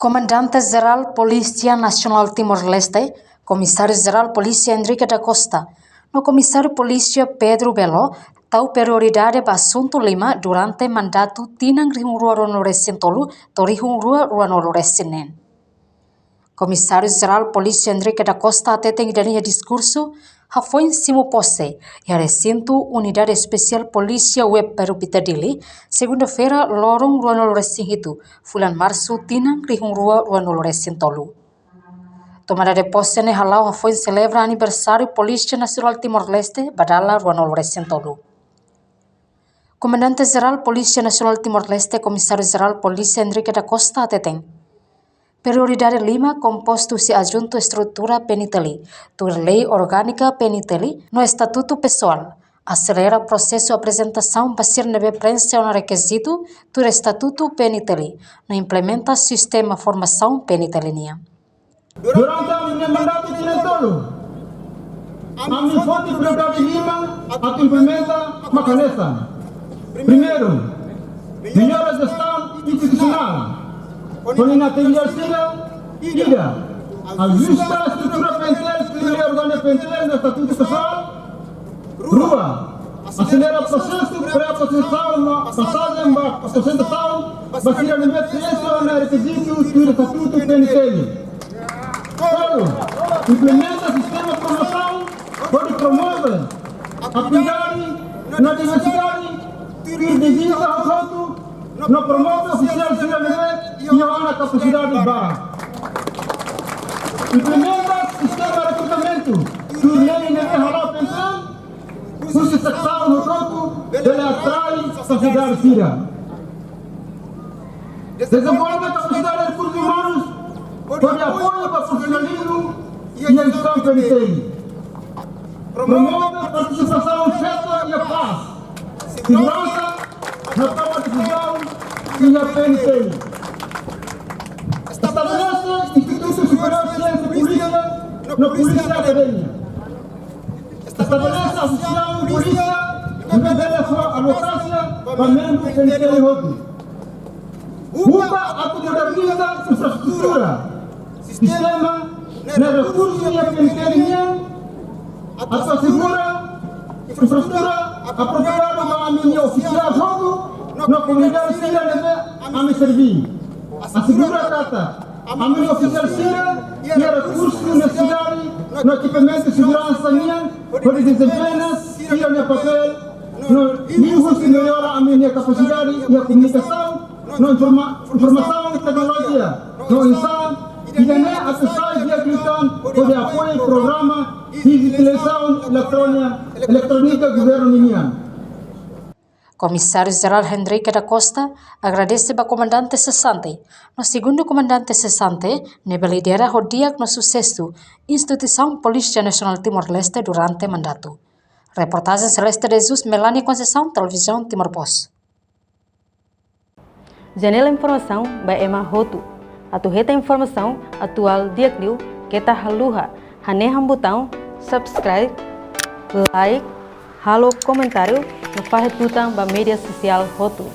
Comandante-Geral Polícia Nacional Timor-Leste, Comissário-Geral Polícia Enrique da Costa, no Comissário Polícia Pedro Belo, tahu prioridade para assunto 5 durante mandato Tinang Rihung Rua Ruanores Sintolu, Torihung Rua Ruanores Sinen. Comissário-Geral Polícia Enrique da Costa ateteng daninya discurso, hafoi simu pose, e recinto Unidade Especial Polícia Web Perupitadili, segunda-feira lorong Ruanores Sinhitu, bulan Março Tinang Rihung Rua Ruanores Sintolu. Tomada de posse ne halau hafoi celebra aniversário Polícia Nacional Timor-Leste, badala Ruanores Sintolu. Comandante-Geral Polícia Nacional Timor-Leste, Comissário-Geral Polícia Enrique da Costa ateteng. Prioridade 5 composto se adjunto estrutura peniteli, tur lei orgânica peniteli, no estatuto pessoal, acelera processo apresentação pasir nebe prensa no requisito tur estatuto peniteli, no implementa sistema formação penitelinia. Durante o meu mandato de Tolo, a minha fonte prioridade 5 a implementa mecanismo. Primeiro, melhora gestão institucional. Coordenador Ida, ajusta a estrutura penitenciária e orgânica penitenciária no estatuto pessoal. Rua, acelera o processo pré-apresentação, passagem para apresentação, baseada na experiência na requisito do estatuto penitenciário. Terceiro, implementa sistema de formação, pode promover atividade na diversidade e dedica ao voto. No promove oficial cidadania e a capacidade de barra. Implementa sistema de recrutamento do lei de halal pensão, cuja secção no troco dele atrai sociedade síria. Desenvolve a capacidade de recursos humanos por apoio para o profissionalismo e a gestão penitenciária. Promove a participação certa e a paz, segurança na toma de decisão e a penitência. Estabelece Instituto Superior de Ciência Polícia na Polícia Acadêmica. Estabelece a Associação de Polícia em vez da sua advocacia para membros penitenciários outros. Upa a moderniza infraestrutura, sistema de recursos e a penitenciária, assegura infraestrutura apropriada para a minha oficial todo na comunidade síria a me servir. Assegura a data a minha oficial síria e a recursos necessários no equipamento de segurança minha para desempenhar síria no papel, no livros que melhora a minha capacidade e a comunicação, na informação e tecnologia, no ensino e também a pessoas de acreditam por apoio ao programa de digitalização eletrônica do governo niniano. Comissário-Geral Henrique da Costa agradece ao comandante cessante. No segundo comandante cessante, nebe lidera hodiak no sucesso Instituição Polícia Nacional Timor-Leste durante mandato. Reportagem Celeste Jesus, Melania Conceição, Televisão Timor Post. Janela Informação by Emma Hotu. Atuheta informação atual diakliu kita haluha. Haneham botão subscribe, like, halo comentário no Fahet Tutang ba media sosial Hotu.